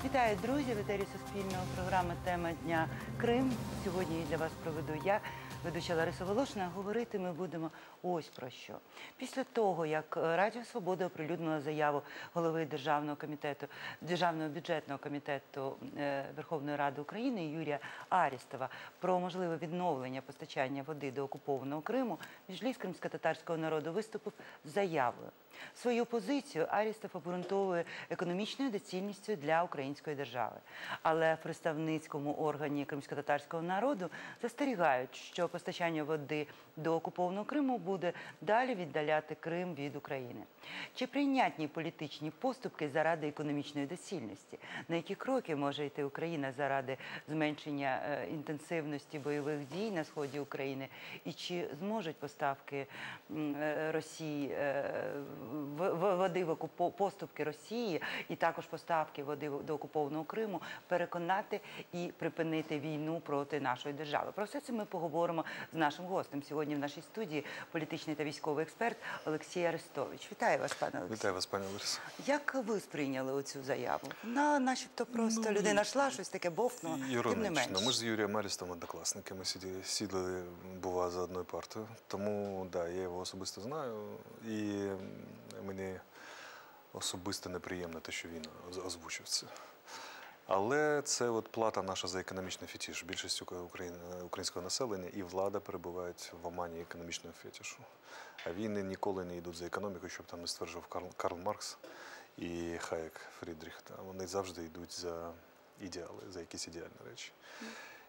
Вітаю, друзі! В етері Суспільного програми «Тема дня Крим». Сьогодні її для вас проведу я, ведуча Лариса Волошина. Говорити ми будемо ось про що. Після того, як Радіо Свобода оприлюднила заяву голови Державного бюджетного комітету Верховної Ради України Юрія Арістова про можливе відновлення постачання води до окупованого Криму, Меджліс кримськотатарського народу виступив з заявою. Свою позицію Арістов обґрунтовує економічною доцільністю для української держави. Але в представницькому органі кримськотатарського народу застерігають, що постачання води до окупованого Криму буде далі віддаляти Крим від України. Чи прийнятні політичні поступки заради економічної доцільності? На які кроки може йти Україна заради зменшення інтенсивності бойових дій на сході України? І чи зможуть поставки Росії поступки Росії і також поставки води до окупованого Криму переконати і припинити війну проти нашої держави? Про все це ми поговоримо з нашим гостем. Сьогодні в нашій студії політичний та військовий експерт Олексій Арестович. Вітаю вас, пане Олексій. Вітаю вас, пані Лариса. Як ви сприйняли оцю заяву? Вона начебто просто людина йшла, щось таке бовкнуло, тим не менше. Ми ж з Юрієм Арістовим однокласники, ми сиділи, бува, за одною партою. Тому, да, я його особисто знаю і мені особисто неприємно те, що він озвучив це. Але це от плата наша за економічний фетиш. Більшість українського населення і влада перебувають в омані економічного фетишу. А війни ніколи не йдуть за економікою, щоб там не стверджував Карл Маркс і Хаєк Фрідріх. Вони завжди йдуть за ідеали, за якісь ідеальні речі.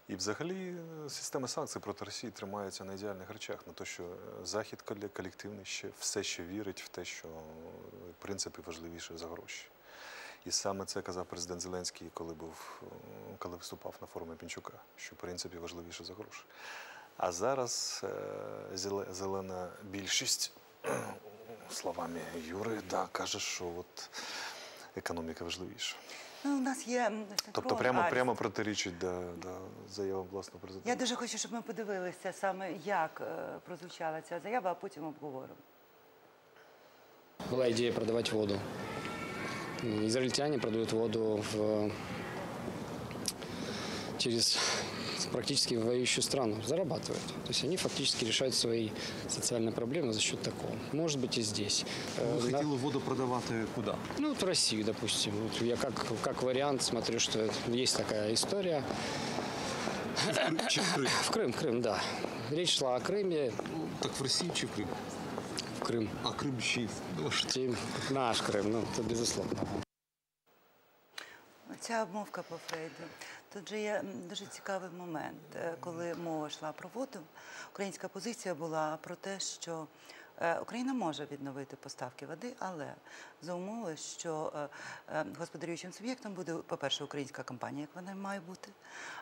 І взагалі система санкцій проти Росії тримається на ідеальних речах, на те, що Захід колективний все ще вірить в те, що принципи важливіше за гроші. І саме це казав президент Зеленський, коли виступав на форумі Пінчука, що принципи важливіше за гроші. А зараз зелена більшість, словами Юри, каже, що от економіка важливіша. Ну, у нас є тобто прямо протирічить заявам власного президента. Я дуже хочу, щоб ми подивилися саме, як прозвучала ця заява, а потім обговоримо. Була ідея продавати воду. Израильтяне продают воду через практически воюющую страну, зарабатывают. То есть они фактически решают свои социальные проблемы за счет такого. Может быть и здесь. Вы хотели воду продавать куда? Ну, вот в Россию, допустим. Вот я как вариант смотрю, что есть такая история. В Крым, да. Речь шла о Крыме. Так в России чи в Крым? В Крым. А Крым чий? Наш Крым, ну, это безусловно. Ця обмовка по Фрейду. Тут же є дуже цікавий момент, коли мова йшла про воду. Українська позиція була про те, що Україна може відновити поставки води, але за умови, що господарюючим суб'єктом буде, по-перше, українська компанія, як вона має бути,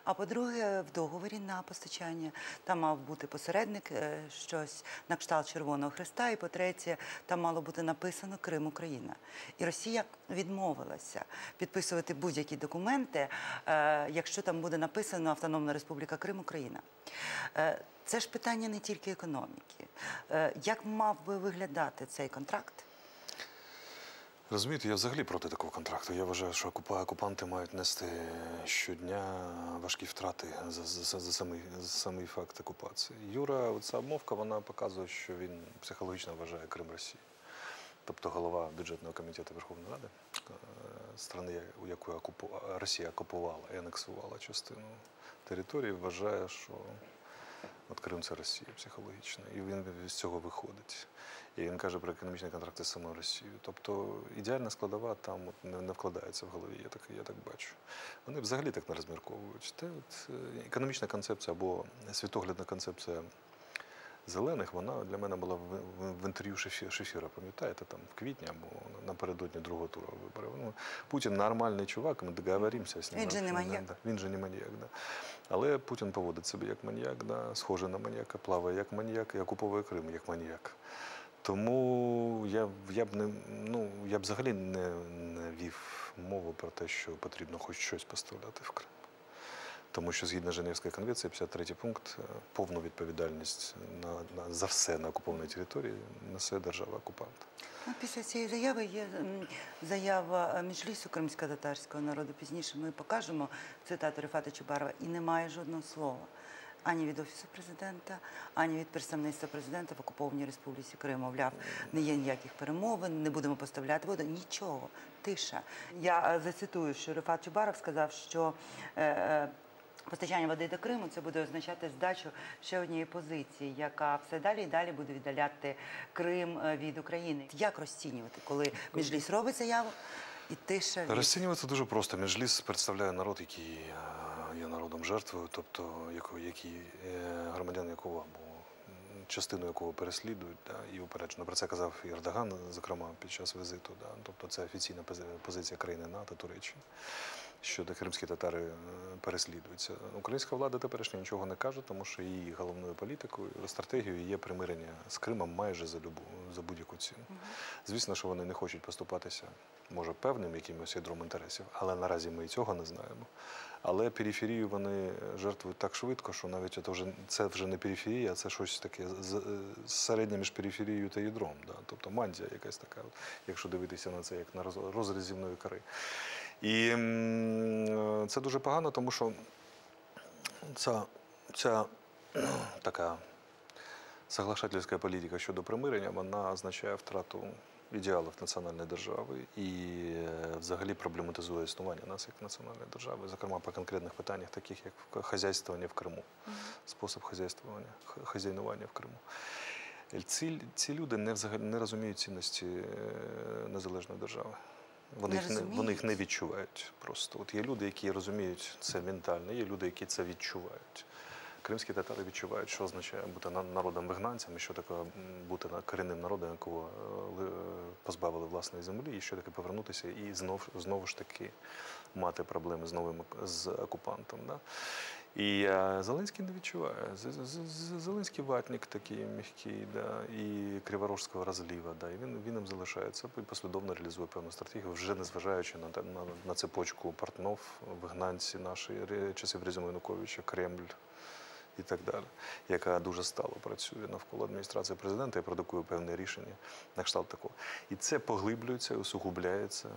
а по-друге, в договорі на постачання там мав бути посередник, щось на кшталт Червоного Хреста, і по-третє, там мало бути написано «Крим, Україна». І Росія відмовилася підписувати будь-які документи, якщо там буде написано «Автономна Республіка Крим, Україна». Це ж питання не тільки економіки. Як мав би виглядати цей контракт? Розумієте, я взагалі проти такого контракту. Я вважаю, що окупанти мають нести щодня важкі втрати за самий факт окупації. Юра, оця обмовка, вона показує, що він психологічно вважає Крим Росією. Тобто голова бюджетного комітету Верховної Ради, країни, у якої Росія окупувала і анексувала частину території, вважає, що от Крим – це Росія психологічно, і він з цього виходить. І він каже про економічні контракти з самою Росією. Тобто ідеальна складова там не вкладається в голові, я так бачу. Вони взагалі так не розмірковують. Економічна концепція або світоглядна концепція зелених, вона для мене була в інтерв'ю Шефіра, пам'ятаєте, там в квітні або напередодні другого туру виборів. Путін нормальний чувак, ми договоримося з ним. Він же не маньяк. Він же не маньяк, да. Але Путін поводить себе як маньяк, схожий на маньяка, плаває як маньяк і окуповує Крим як маньяк. Тому я б взагалі не вів мову про те, що потрібно хоч щось поставляти в Крим. Тому що згідно Женевської конвенції, 53-й пункт, повну відповідальність за все на окупованій території несе держава-окупант. Ну, після цієї заяви є заява Меджлісу кримськотатарського народу. Пізніше ми покажемо цитату Рефата Чубарова. І немає жодного слова ані від Офісу президента, ані від представництва президента в окупованій Республіці Крим. Мовляв, не є ніяких перемовин, не будемо поставляти воду. Нічого. Тиша. Я зацитую, що Рефат Чубаров сказав, що постачання води до Криму – це буде означати здачу ще однієї позиції, яка все далі і далі буде віддаляти Крим від України. Як розцінювати, коли Меджліс робить заяву і тиша? Розцінювати дуже просто. Меджліс представляє народ, який є народом жертвою, тобто громадян якого або частину якого переслідують, і упереджено. Про це казав і Ердоган, зокрема, під час візиту. Тобто це офіційна позиція країни НАТО, Туреччини, що кримські татари переслідуються. Українська влада теперішня нічого не каже, тому що її головною політикою, стратегією є примирення з Кримом майже за будь-яку ціну. Звісно, що вони не хочуть поступатися, може, певним якимось ядром інтересів, але наразі ми і цього не знаємо. Але периферію вони жертвують так швидко, що навіть це вже не периферія, а це щось таке середнє між периферією та ядром. Тобто мантія якась така, якщо дивитися на це як на розріз земної кори. І це дуже погано, тому що ця така соглашательська політика щодо примирення, вона означає втрату ідеалів національної держави і взагалі проблематизує існування нас як національної держави, зокрема по конкретних питаннях, таких як хазяйствування в Криму, спосіб хазяйнування в Криму. Ці люди не розуміють цінності незалежної держави. Вони їх не відчувають просто. От є люди, які розуміють це ментально, є люди, які це відчувають. Кримські татари відчувають, що означає бути народом-вигнанцем, і що таке бути корінним народом, якого позбавили власної землі, і що таке повернутися і знову ж таки мати проблеми з окупантом. І Зеленський не відчуває. Зеленський ватник такий м'який, і криворожського розліва, і він їм залишається і послідовно реалізує певну стратегію, вже незважаючи на цепочку Портнов, вигнанці наші, часів Резюма Януковича, Кремль і так далі, яка дуже стало працює навколо адміністрації президента і продукує певне рішення на кшталт такого. І це поглиблюється, усугубляється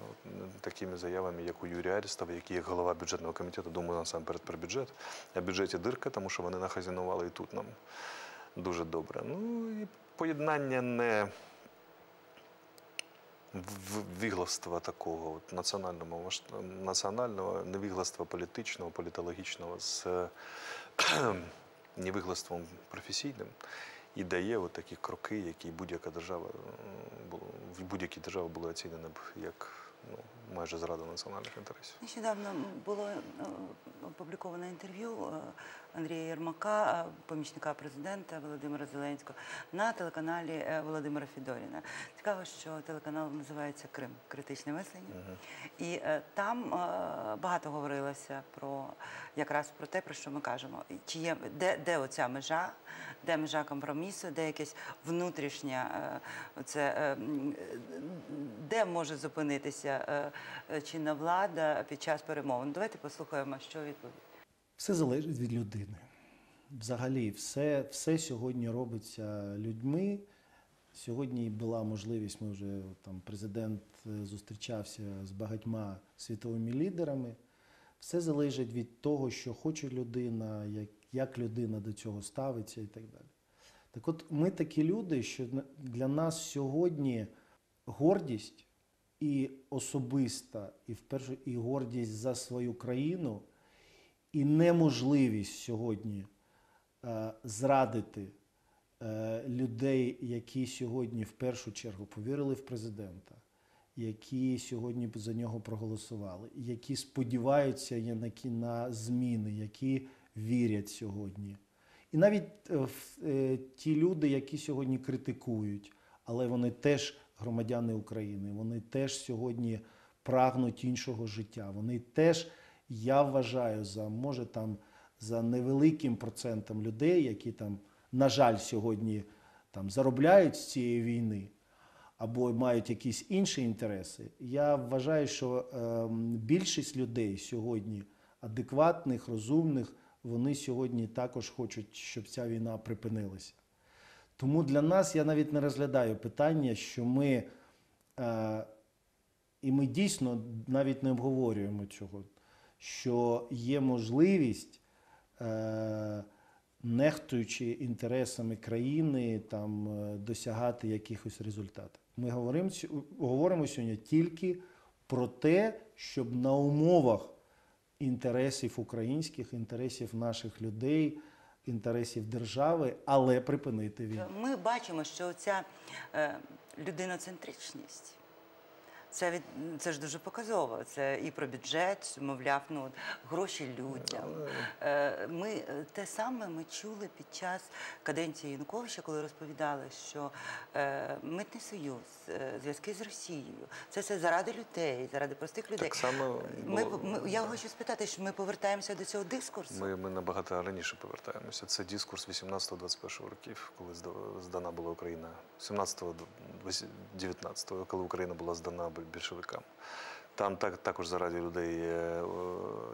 такими заявами, як у Юрія Арістова, який є голова бюджетного комітету, думаю насамперед про бюджет. А в бюджеті дирка, тому що вони нахазінували і тут нам дуже добре. Ну і поєднання невігластва такого національного, невігластва політичного, політологічного з невіглаством професійним і дає такі кроки, які будь-яка держава була оцінена б як майже зрада національних інтересів. Нещодавно було опубліковано інтерв'ю Андрія Єрмака, помічника президента Володимира Зеленського, на телеканалі Володимира Федоріна. Цікаво, що телеканал називається «Крим. Критичне мислення». І там багато говорилося якраз про те, про що ми кажемо. Де оця межа, де межа компромісу, де якесь внутрішнє, де може зупинитися чинна влада під час перемовин. Давайте послухаємо, що відповідь. Все залежить від людини. Взагалі, все сьогодні робиться людьми. Сьогодні була можливість, президент зустрічався з багатьма світовими лідерами. Все залежить від того, що хоче людина, як людина до цього ставиться і так далі. Так от, ми такі люди, що для нас сьогодні гордість і особиста, і гордість за свою країну, і неможливість сьогодні зрадити людей, які сьогодні в першу чергу повірили в президента, які сьогодні за нього проголосували, які сподіваються на зміни, які вірять сьогодні. І навіть ті люди, які сьогодні критикують, але вони теж громадяни України, вони теж сьогодні прагнуть іншого життя, вони теж, я вважаю, за невеликим процентом людей, які на жаль, сьогодні заробляють з цієї війни або мають якісь інші інтереси, я вважаю, що більшість людей сьогодні адекватних, розумних, вони сьогодні також хочуть, щоб ця війна припинилася. Тому для нас, я навіть не розглядаю питання, що ми І ми дійсно навіть не обговорюємо цього, що є можливість, нехтуючи інтересами країни, там, досягати якихось результатів. Ми говоримо сьогодні тільки про те, щоб на умовах інтересів українських, інтересів наших людей, інтересів держави, але припинити війну. Ми бачимо, що ця людиноцентричність, це ж дуже показово. Це і про бюджет, мовляв, гроші людям. Те саме ми чули під час каденції Януковича, коли розповідали, що митний союз, зв'язки з Росією, це все заради людей, заради простих людей. Так само Я хочу спитати, що ми повертаємося до цього дискурсу? Ми набагато раніше повертаємося. Це дискурс 18-21 років, коли здана була Україна. 17-19, коли Україна була здана більшовикам. Там також заради людей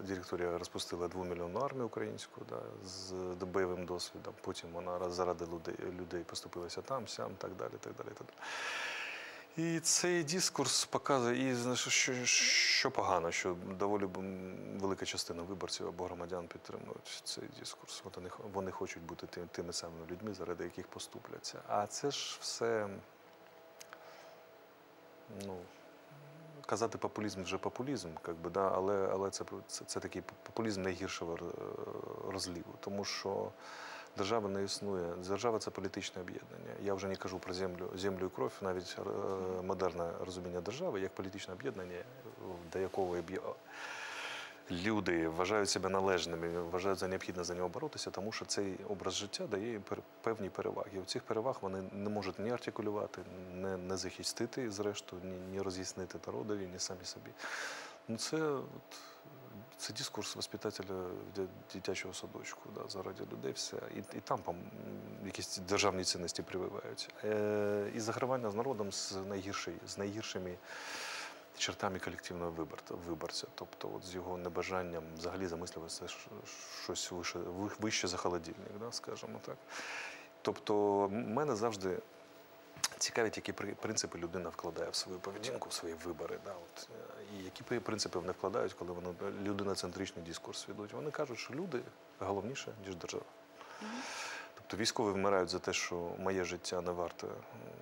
директорія розпустила 2-мільйонну армію українську, з бойовим досвідом. Потім вона заради людей поступилася там, сям, так далі, так далі, так далі. І цей дискурс показує, і що погано, що доволі велика частина виборців або громадян підтримують цей дискурс. От вони хочуть бути тими самими людьми, заради яких поступляться. А це ж все, казати популізм вже популізм, але це такий популізм найгіршого розліву. Тому що держава не існує. Держава – це політичне об'єднання. Я вже не кажу про землю і кров, навіть модерне розуміння держави як політичне об'єднання, до якого люди вважають себе належними, вважають за необхідне за нього боротися, тому що цей образ життя дає їм певні переваги. І у цих переваг вони не можуть ні артикулювати, не захистити, зрештою, ні роз'яснити народові, ні самі собі. Це дискурс воспитателя дитячого садочку, заради людей все. І там якісь державні цінності прививають. І загравання з народом з найгіршими чертами колективного виборця. Тобто з його небажанням взагалі замислюватися щось вище за холодильник, скажімо так. Тобто мене завжди цікавить, які принципи людина вкладає в свою поведінку, в свої вибори. І які принципи вони вкладають, коли вони людиноцентричний дискурс ведуть. Вони кажуть, що люди головніше, ніж держава. Тобто військові вмирають за те, що моє життя не варте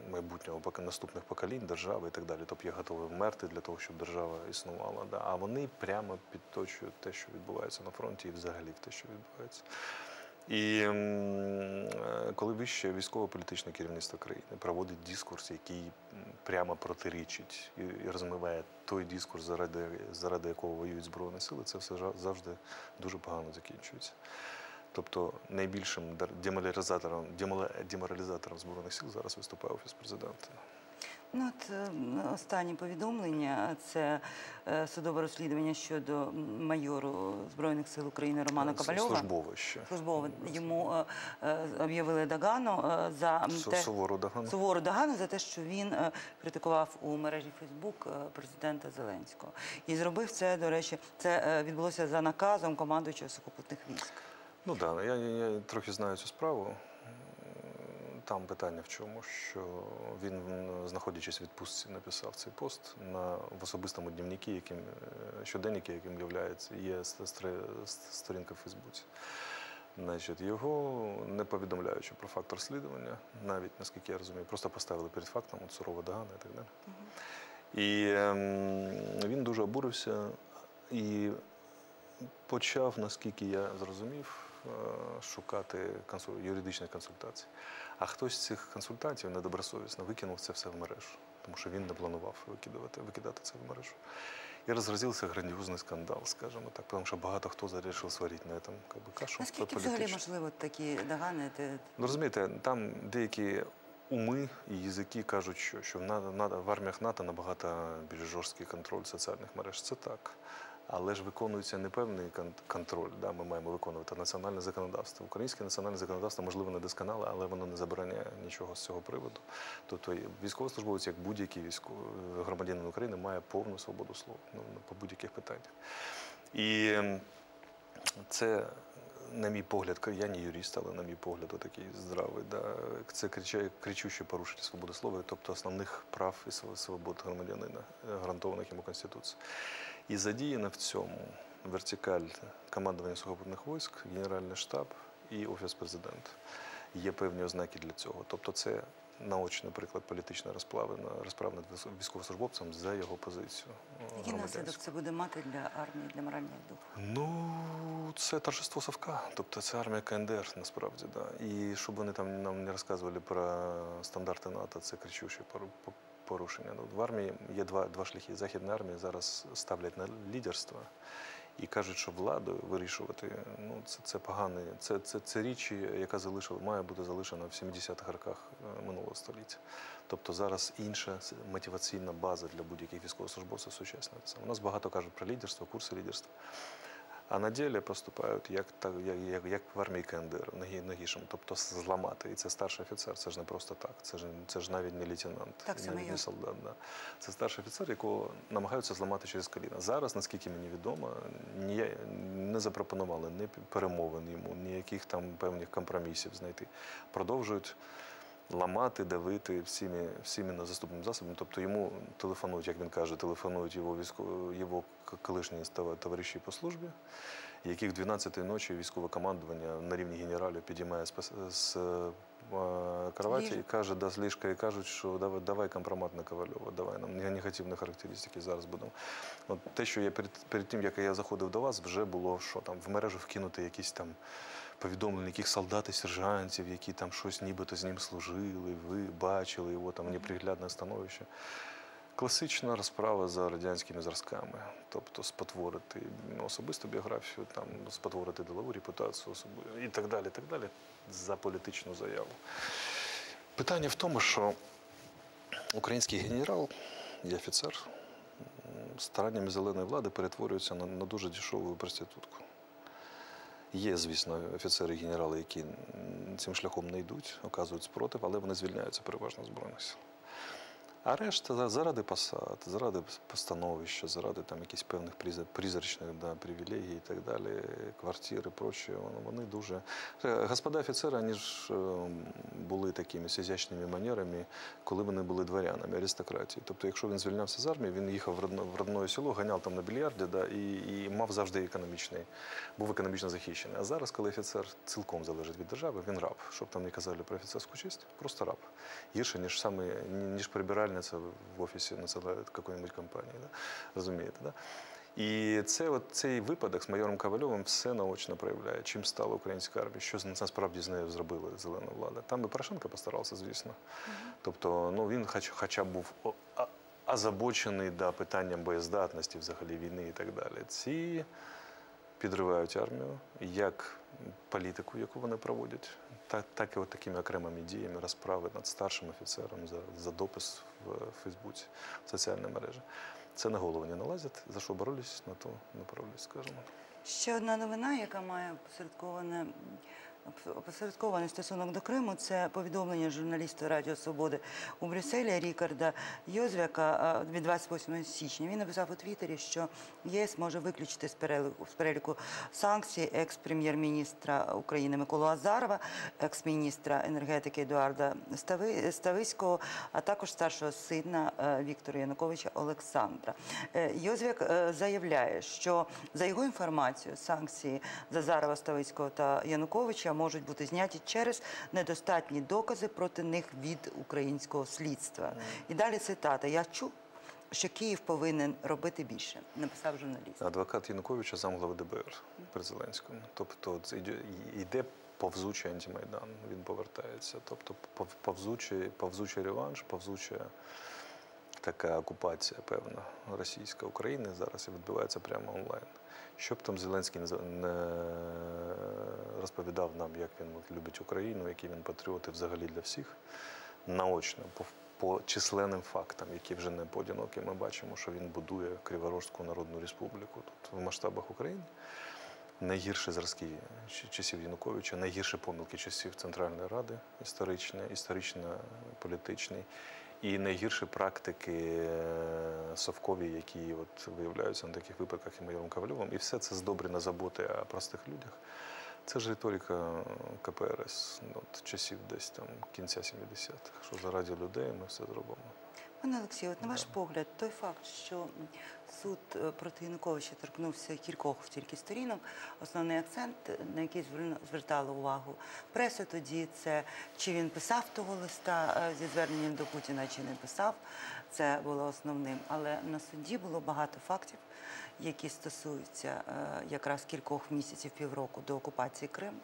майбутнього наступних поколінь, держави і так далі. Тобто я готовий вмерти для того, щоб держава існувала. А вони прямо підточують те, що відбувається на фронті і взагалі в те, що відбувається. І коли вище військово-політичне керівництво країни проводить дискурс, який прямо протирічить і розмиває той дискурс, заради якого воюють Збройні Сили, це все завжди дуже погано закінчується. Тобто найбільшим деморалізатором Збройних Сил зараз виступає Офіс Президента. Останнє повідомлення – це судове розслідування щодо майору Збройних сил України Романа Ковальова. Службове ще. Службове. Йому об'явили догану за сувору догану за те, що він критикував у мережі Фейсбук президента Зеленського. І зробив це, до речі, це відбулося за наказом командуючого сухопутних військ. Я трохи знаю цю справу. Там питання в чому, що він, знаходячись в відпустці, написав цей пост в особистому щоденнику, яким є сторінка в Фейсбуці. Його, не повідомляючи про факт розслідування, навіть, наскільки я розумію, просто поставили перед фактом сурова догана і так далі. І він дуже обурився і почав, наскільки я зрозумів, шукати юридичних консультацій. А хтось з цих консультантів недобросовісно викинув це все в мережу, тому що він не планував викидати це в мережу. І розразився грандіозний скандал, скажімо так, тому що багато хто вирішив сварити на цьому кашу. Наскільки взагалі можливо такі догани? Розумієте, там деякі уми і язики кажуть, що в арміях НАТО набагато більш жорсткий контроль соціальних мереж. Це так. Але ж виконується не певний контроль, ми маємо виконувати національне законодавство. Українське національне законодавство, можливо, не досконале, але воно не забороняє нічого з цього приводу. Тобто військовослужбовець, як будь-який громадянин України, має повну свободу слова по будь-яких питаннях. І це на мій погляд, я не юрист, але на мій погляд, отакий здравий, да, це кричуще порушення свободи слова, тобто основних прав і свобод громадянина, гарантованих йому Конституцією. І задіяна в цьому вертикаль командування сухопутних військ, Генеральний штаб і Офіс президента. Є певні ознаки для цього. Тобто це наочний приклад політичної розправи над військовослужбовцем за його позицію. Який наслідок це буде мати для армії, для морального духу? Ну, це торжество Совка, тобто це армія КНДР, насправді, да. І щоб вони там нам не розказували про стандарти НАТО, це кричуще порушення. Ну, в армії є два шляхи. Західна армія зараз ставлять на лідерство і кажуть, що владою вирішувати, ну, це погано. Це річ, яка має бути залишена в 70-х роках минулого століття. Тобто зараз інша мотиваційна база для будь-яких військовослужбовців сучасна. У нас багато кажуть про лідерство, курси лідерства. А на ділі поступають як в армії КНДР, нагішим, тобто зламати. І це старший офіцер, це ж не просто так, це ж навіть не лейтенант, навіть не солдат. Да. Це старший офіцер, якого намагаються зламати через коліна. Зараз, наскільки мені відомо, не запропонували ні перемовин йому, ніяких там певних компромісів знайти. Продовжують ламати, давити всіми заступними засобами. Тобто йому телефонують, як він каже, телефонують його колишні товариші по службі, яких в 12-й ночі військове командування на рівні генералів підіймає з кроваті і каже, з ліжка, і кажуть, що давай компромат на Ковальова, давай нам негативні характеристики зараз будемо. От те, що я перед тим, як я заходив до вас, вже було, що там в мережу вкинути якісь там повідомлення, яких солдат і сержантів, які там щось нібито з ним служили, ви бачили його там неприглядне становище. Класична розправа за радянськими зразками, тобто спотворити особисту біографію, там, спотворити ділову репутацію і так далі, за політичну заяву. Питання в тому, що український генерал і офіцер стараннями зеленої влади перетворюються на дуже дешеву проститутку. Є, звісно, офіцери і генерали, які цим шляхом не йдуть, оказують спротив, але вони звільняються переважно Збройних сил. А решта заради посад, заради становища, заради там якихось певних призрачних привілегій і так далі, квартири, прочее, вони дуже... Господа офіцери, вони ж були такими з ізящними манерами, коли вони були дворянами, аристократії. Тобто, якщо він звільнявся з армії, він їхав в родне село, ганяв там на більярді, і мав завжди був економічно захищений. А зараз, коли офіцер цілком залежить від держави, він раб. Щоб там не казали про офіцерську честь, просто раб. Гірше, ніж прибиральний в офісі якоїсь компанії, да? Розумієте, да? І цей випадок з майором Ковальовим все наочно проявляє, чим стала українська армія, що насправді з нею зробила зелена влада. Там і Порошенко постарався, звісно. Тобто, ну, він хоча б був озабочений питанням боєздатності, взагалі війни і так далі. Ці підривають армію, як політику, яку вони проводять, так і от такими окремими діями розправи над старшим офіцером за допис в Фейсбуці, в соціальній мережі. Це на голову не налазять, за що боролись, на то направлюсь, скажімо. Ще одна новина, яка має опосередкований стосунок до Криму, це повідомлення журналіста Радіо Свободи у Брюсселі Рікарда Йозвяка від 28 січня. Він написав у Твіттері, що ЄС може виключити з переліку санкцій екс-прем'єр-міністра України Миколу Азарова, екс-міністра енергетики Едуарда Стависького, а також старшого сина Віктора Януковича Олександра. Йозвяк заявляє, що за його інформацією санкції з Азарова, Стависького та Януковича можуть бути зняті через недостатні докази проти них від українського слідства. І далі цитата. «Я чув, що Київ повинен робити більше», написав журналіст. Адвокат Януковича, замглави ДБР при Зеленському. Тобто йде повзучий антимайдан, він повертається. Тобто повзучий реванш, повзуча така окупація, певна, російська України зараз відбувається прямо онлайн. Щоб там Зеленський не розповідав нам, як він любить Україну, який він патріот і взагалі для всіх, наочно, по численним фактам, які вже не поодинокі, ми бачимо, що він будує Криворожську Народну Республіку тут, в масштабах України. Найгірші зразки часів Януковича, найгірші помилки часів Центральної Ради, історично-політичні, і найгірші практики совкові, які виявляються на таких випадках і майором Ковальовим. І все це здобрено заботи о простих людях. Це ж риторика КПРС, от, часів десь там кінця 70-х, що заради людей ми все зробимо. Пане Олексію, от на ваш погляд, той факт, що суд проти Януковича торкнувся кількох тільки сторінок, основний акцент, на який звертала увагу преса тоді, це чи він писав того листа зі зверненням до Путіна, чи не писав, це було основним. Але на суді було багато фактів, які стосуються якраз кількох місяців, півроку до окупації Криму,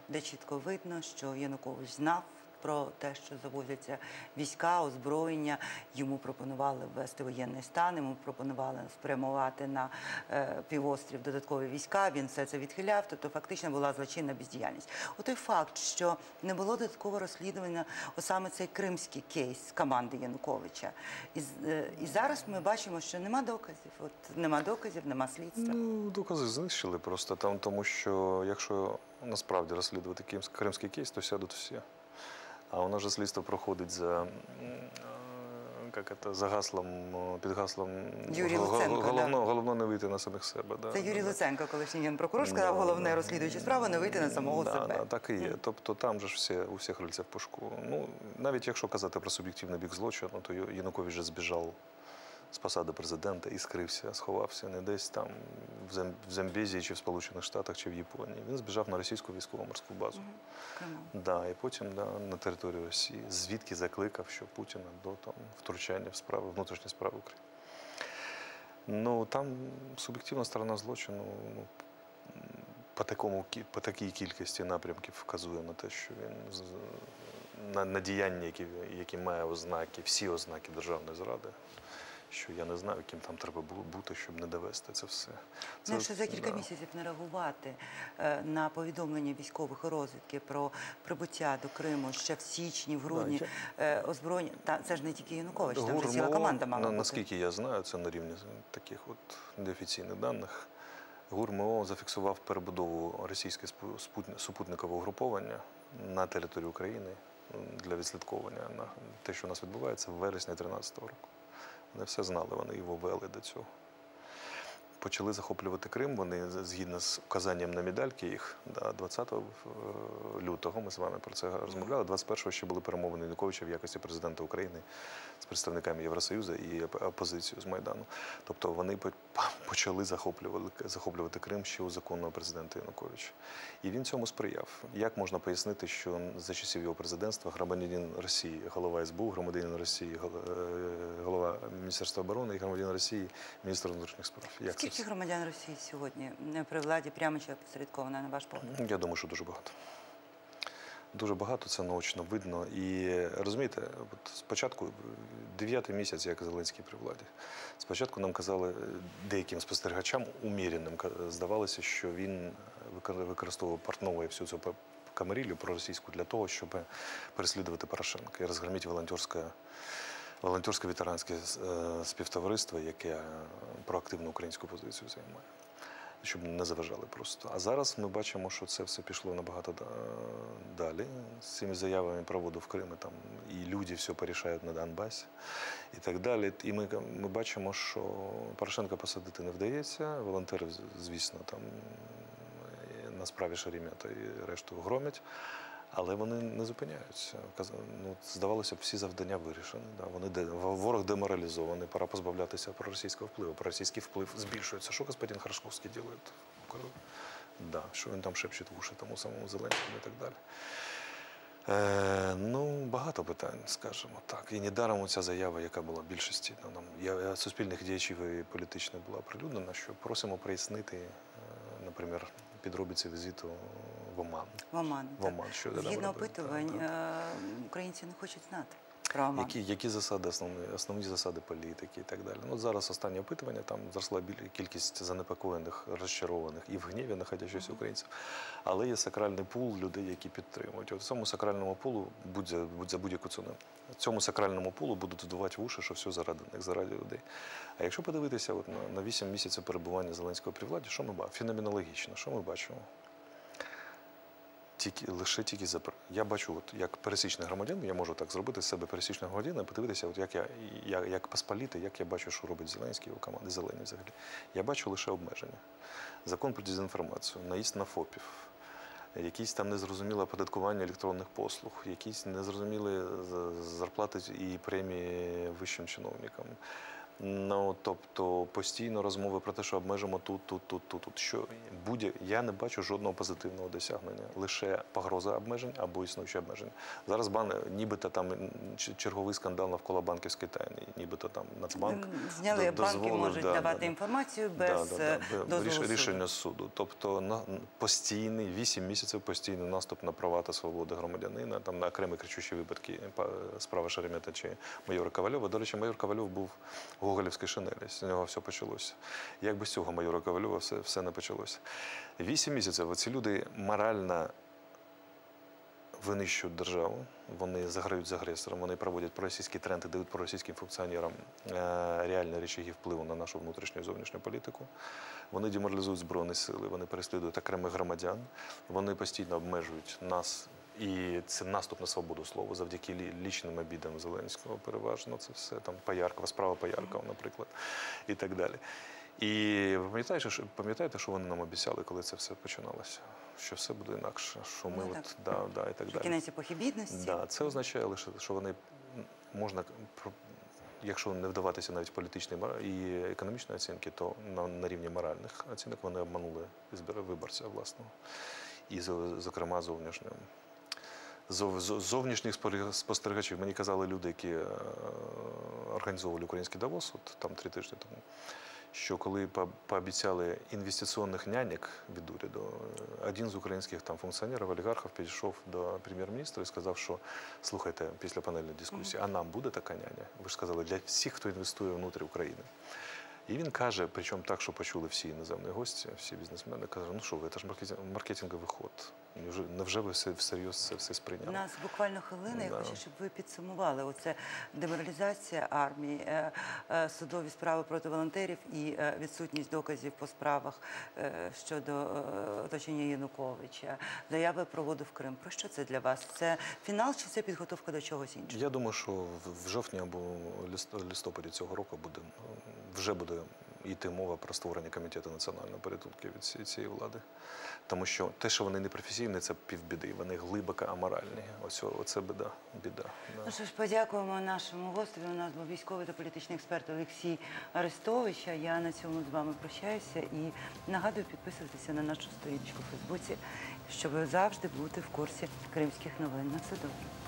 де чітко видно, що Янукович знав про те, що завозяться війська, озброєння. Йому пропонували ввести воєнний стан, йому пропонували спрямувати на півострів додаткові війська, він все це відхиляв, тобто фактично була злочинна бездіяльність. Той факт, що не було додаткового розслідування, саме цей кримський кейс команди Януковича. І зараз ми бачимо, що нема доказів. Нема доказів, нема слідства. Ну, докази знищили просто там, тому що якщо насправді розслідувати кримський кейс, то сядуть всі. А у нас же слідство проходить за під гаслом Юрій Луценко, головно не вийти на самих себе. Це Юрій Луценко, колишній генпрокурор, сказав, головне розслідуючи справу, не вийти на самого себе. Так і є. Тобто там же ж у всіх рильця в пушку. Ну, навіть якщо казати про суб'єктивний бік злочину, то Янукович же збіжав з посади президента і скрився, сховався не десь там в Замбезії, чи в Сполучених Штатах, чи в Японії. Він збіжав на російську військово-морську базу. Да, і потім на територію Росії, звідки закликав, що Путіна до втручання в справи, внутрішні справи України. Ну, там суб'єктивна сторона злочину по такій кількості напрямків вказує на те, що він на діяння, які має ознаки, всі ознаки державної зради, що я не знаю, яким там треба було бути, щоб не довести це все. Ну, якщо за кілька місяців не реагувати на повідомлення військових розвідки про прибуття до Криму ще в січні, в грудні, озброєння, це ж не тільки Янукович, там вже ціла команда мала бути. Наскільки я знаю, це на рівні таких от неофіційних даних. ГУР-МО зафіксував перебудову російського супутникового угруповання на території України для відслідковування на те, що у нас відбувається в вересні 2013 року. Вони все знали, вони його вели до цього. Почали захоплювати Крим, вони згідно з указанням на медальки їх, 20 лютого, ми з вами про це розмовляли, 21-го ще були перемовини Януковича в якості президента України з представниками Євросоюзу і опозицією з Майдану. Тобто вони почали захоплювати Крим ще у законного президента Януковича. І він цьому сприяв. Як можна пояснити, що за часів його президентства громадянин Росії, голова СБУ, громадянин Росії, голова Міністерства оборони і громадянин Росії, міністр внутрішніх справ? Скільки громадян Росії сьогодні при владі прямо чи опосередковано, на ваш погляд? Я думаю, що дуже багато. Дуже багато, це наочно видно. І розумієте, от спочатку, 9-й місяць, як Зеленський при владі, спочатку нам казали, деяким спостерігачам, уміреним, здавалося, що він використовував Портнова і всю цю камарилью проросійську для того, щоб переслідувати Порошенка і розгромити волонтерське ветеранське співтовариство, яке проактивну українську позицію займає, щоб не заважали просто. А зараз ми бачимо, що це все пішло набагато далі. З цими заявами про воду в Кримі, там і люди все порішають на Донбасі і так далі. І ми бачимо, що Порошенка посадити не вдається, волонтери, звісно, там на справі Шеремета і решту громять. Але вони не зупиняються. Ну, здавалося б, всі завдання вирішені. Да? Ворог деморалізований, пора позбавлятися проросійського впливу. Проросійський вплив збільшується. Що господин Харшковський робить? Да, що він там шепче в уші тому самому Зеленському і так далі. Ну, багато питань, скажімо так. І недаром ця заява, яка була в більшості суспільних діячів і політичних була оприлюднена, що просимо прояснити, наприклад, підробиці візиту в Оман. В Оман. Згідно опитувань, українці не хочуть знати про Оман. Які засади, основні засади політики і так далі. Ну, зараз останнє опитування, там зросла кількість занепокоєних, розчарованих і в гніві знаходящихся українців. Але є сакральний пул людей, які підтримують. От в цьому сакральному пулу, будь за будь-яку ціну, в цьому сакральному пулу будуть вдувати в уші, що все заради них, заради людей. А якщо подивитися на 8 місяців перебування Зеленського при владі, що ми бачимо? Феноменологічно, що ми бачимо? Я бачу, от, як пересічний громадянин, я можу так зробити з себе пересічного громадянина, подивитися, от, як посполітий, як я бачу, що робить Зеленський, його команда, Зелені взагалі. Я бачу лише обмеження. Закон про дезінформацію, наїзд на ФОПів, якісь там незрозуміле оподаткування електронних послуг, якісь незрозумілі зарплати і премії вищим чиновникам. Ну, тобто постійно розмови про те, що обмежимо тут. Що я не бачу жодного позитивного досягнення. Лише погроза обмежень або існуючі обмеження. Зараз нібито там черговий скандал навколо банківської тайни, нібито там Нацбанк Зняли, банки дозволив, можуть давати інформацію без дозволу суду. Рішення суду. Тобто постійний, 8 місяців постійний наступ на права та свободи громадянина, там на окремі кричущі випадки, справа Шеремета чи майора Ковальова. До речі, майор Ковальов був в гоголівській шинелі, з нього все почалося. Як без цього майора Ковальова все не почалося. 8 місяців ці люди морально винищують державу, вони заграють з агресором, вони проводять проросійські тренди, дають проросійським функціонерам реальні речаги впливу на нашу внутрішню і зовнішню політику. Вони деморалізують Збройні сили, вони переслідують окремих громадян, вони постійно обмежують нас. І це наступ на свободу слова завдяки лічним обідам Зеленського переважно. Це все там Пояркова, справа Пояркова, наприклад, і так далі. І ви пам'ятаєте, що вони нам обіцяли, коли це все починалося? Що все буде інакше, що ми і так далі. Кінець епохи бідності. Да, це означає лише, що вони можна, якщо не вдаватися навіть в політичні і економічні оцінки, то на рівні моральних оцінок вони обманули виборця власного. І, зокрема, зовнішніх спостерігачів. Мені казали люди, які організовували український Давос, от там 3 тижні тому, що коли пообіцяли інвестиційних нянек від уряду, один з українських там функціонерів, олігархів, підійшов до прем'єр-міністра і сказав, що слухайте, після панельної дискусії, а нам буде така няня? Ви ж сказали, для всіх, хто інвестує внутрі України. І він каже, причому так, що почули всі іноземні гості, всі бізнесмени, каже, ну що ви, це ж маркетинговий ход. Невже ви всерйоз це все сприйняли? У нас буквально хвилина, я хочу, щоб ви підсумували. Оце деморалізація армії, судові справи проти волонтерів і відсутність доказів по справах щодо оточення Януковича, заяви про воду в Крим. Про що це для вас? Це фінал чи це підготовка до чогось іншого? Я думаю, що в жовтні або листопаді цього року вже буде йти мова про створення комітету національного порятунку від цієї влади. Тому що те, що вони не професійні, це півбіди. Вони глибоко аморальні. Оце біда. Да. Ну що ж, подякуємо нашому гостеві. У нас був військовий та політичний експерт Олексій Арестович. Я на цьому з вами прощаюся і нагадую підписуватися на нашу сторіночку у Фейсбуці, щоб завжди бути в курсі кримських новин. На все добре.